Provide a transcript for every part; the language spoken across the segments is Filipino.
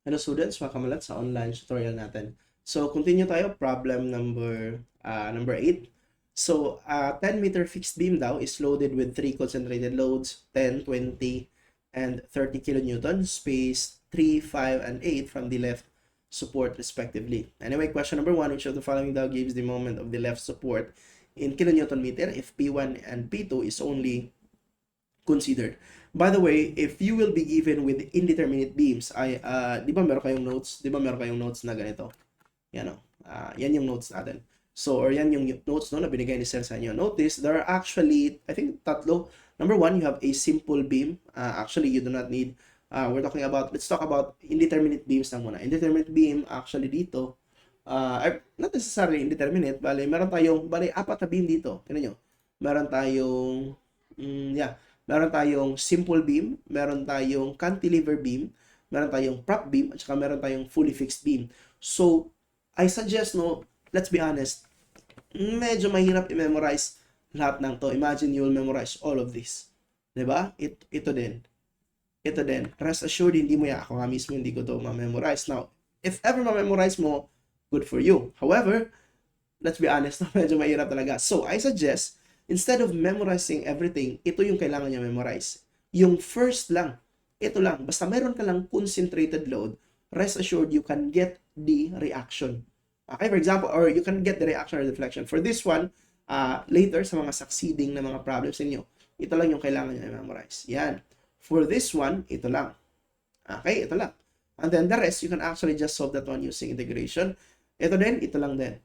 Hello students, welcome ulit sa online tutorial natin. So, continue tayo, problem number 8. So, 10-meter fixed beam daw is loaded with 3 concentrated loads, 10, 20, and 30 kilonewton, spaced 3, 5, and 8 from the left support respectively. Anyway, question number 1, which of the following daw gives the moment of the left support in kilonewton meter if P1 and P2 is only considered. By the way, if you will be given with indeterminate beams, di ba meron kayong notes? Di ba meron kayong notes na ganito? Yan o. Yan yung notes natin. So, or yan yung notes no, na binigay ni Sir sa inyo. Notice, there are actually, I think, tatlo. Number 1, you have a simple beam. Actually, you do not need, let's talk about indeterminate beams lang muna. Indeterminate beam, actually dito, not necessarily indeterminate, meron tayong, apat na beam dito. Tingnan nyo. Meron tayong, meron tayong simple beam, meron tayong cantilever beam, meron tayong prop beam, at saka meron tayong fully fixed beam. So, I suggest, no, let's be honest, medyo mahirap i-memorize lahat ng to. Imagine you'll memorize all of this. Diba? Ito din. Ito din. Rest assured, hindi mo yan. Ako nga mismo, hindi ko to ma-memorize. Now, if ever ma-memorize mo, good for you. However, let's be honest, medyo mahirap talaga. So, I suggest, instead of memorizing everything, ito yung kailangan niya memorize. Yung first lang, ito lang. Basta meron ka lang concentrated load, rest assured you can get the reaction. Okay, for example, or you can get the reaction or deflection. For this one, later sa mga succeeding na mga problems ninyo, ito lang yung kailangan niya memorize. Yan. For this one, ito lang. Okay, ito lang. And then the rest, you can actually just solve that one using integration. Ito din, ito lang din.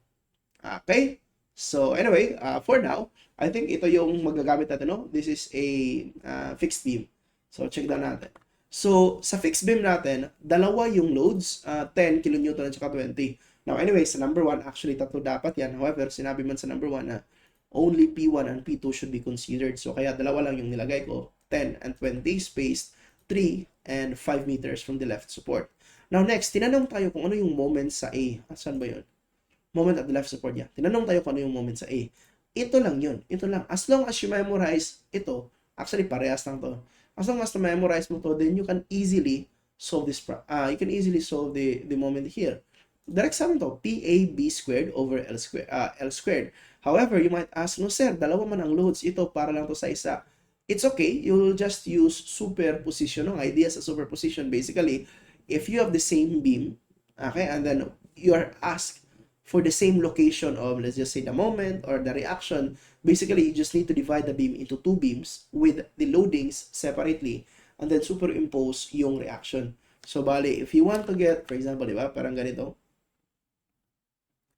Okay? So, anyway, for now, I think ito yung magagamit natin, no? This is a fixed beam. So, check down natin. So, sa fixed beam natin, dalawa yung loads, 10 kilonewton at saka 20. Now, anyway, sa number 1, actually, tatlo dapat yan. However, sinabi man sa number 1 na only P1 and P2 should be considered. So, kaya dalawa lang yung nilagay ko, 10 and 20, spaced 3 and 5 meters from the left support. Now, next, tinanong tayo kung ano yung moment sa A. Saan ba yun? Moment at the left support niya. Tinanong tayo kung ano yung moment sa A. Ito lang yun. Ito lang. As long as you memorize ito, actually parehas lang to. As long as to memorize mo to, then you can easily solve this you can easily solve the moment here. Direct sum to, PAB squared over L squared. However, you might ask, no sir, dalawa man ang loads, ito para lang to sa isa. It's okay, you'll just use superposition. Ang idea sa superposition, basically, if you have the same beam, okay, and then you are asked for the same location of, let's just say, the moment or the reaction, basically, you just need to divide the beam into two beams with the loadings separately and then superimpose yung reaction. So, bali, if you want to get, for example, diba, parang ganito,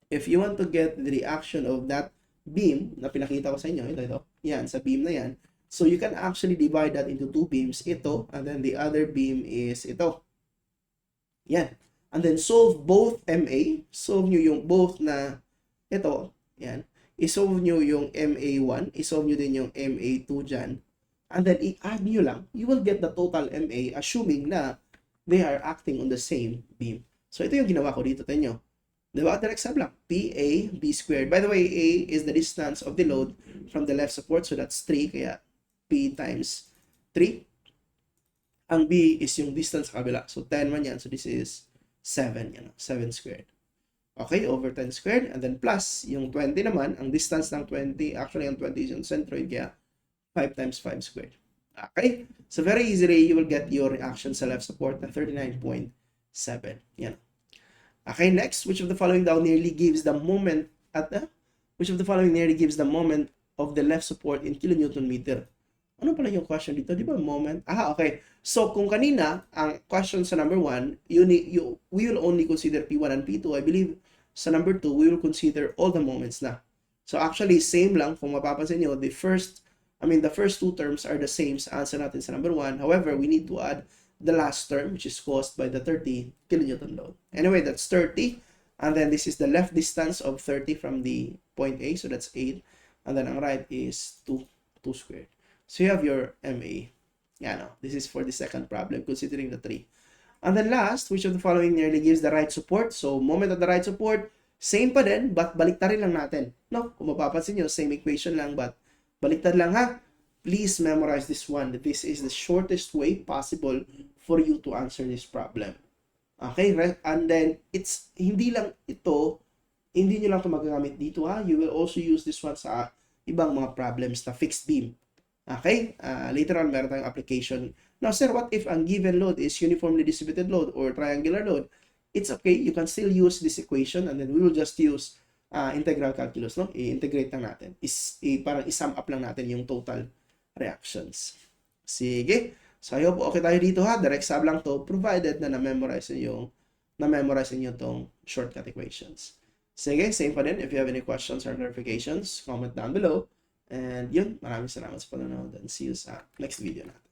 if you want to get the reaction of that beam na pinakita ko sa inyo, ito, yan, sa beam na yan, so you can actually divide that into two beams, ito, and then the other beam is ito. Yan. And then solve both MA, solve nyo yung both na ito, yan, isolve nyo yung MA1, isolve nyo din yung MA2 dyan, and then i-add nyo lang, you will get the total MA assuming na they are acting on the same beam. So ito yung ginawa ko dito, tanyo. Diba? Direct sum lang, PA, B squared. By the way, A is the distance of the load from the left support, so that's 3, kaya P times 3. Ang B is yung distance sa kabila, so 10 man yan, so this is 7, 7 squared. Okay, over 10 squared, and then plus, yung 20 naman, ang distance ng 20, actually, ang 20 is yung centroid, kaya 5 times 5 squared. Okay, so very easily, you will get your reaction sa left support na 39.7. Yan. Okay, next, which of the following daw nearly gives the moment which of the following nearly gives the moment of the left support in kilonewton meter? Ano pala yung question dito? Di ba moment? Okay. So, kung kanina, ang question sa number 1, we will only consider P1 and P2. I believe sa number 2, we will consider all the moments na. So, actually, same lang. Kung mapapansin nyo, the first two terms are the same sa answer natin sa number 1. However, we need to add the last term, which is caused by the 30 kilonewton load. Anyway, that's 30. And then, this is the left distance of 30 from the point A. So, that's 8. And then, ang right is 2 squared. So you have your MA. Yeah, no. This is for the second problem, considering the 3. And then last, which of the following nearly gives the right support? So moment at the right support, same pa din, but baliktarin lang natin. No, kung mapapansin nyo, same equation lang, but baliktad lang ha. Please memorize this one. This is the shortest way possible for you to answer this problem. Okay? And then, hindi lang ito, hindi nyo lang ito magagamit dito ha. You will also use this one sa ibang mga problems na fixed beam. Okay? Later on, meron tayong application. Now, sir, what if ang given load is uniformly distributed load or triangular load? It's okay. You can still use this equation and then we will just use integral calculus, no? I-integrate lang natin. Parang i-sum up lang natin yung total reactions. Sige. So, I hope okay tayo dito ha. Direct sub lang to, provided na na-memorize niyo tong shortcut equations. Sige, same pa din. If you have any questions or clarifications, comment down below. And yun, maraming salamat sa panonood and see you sa next video natin.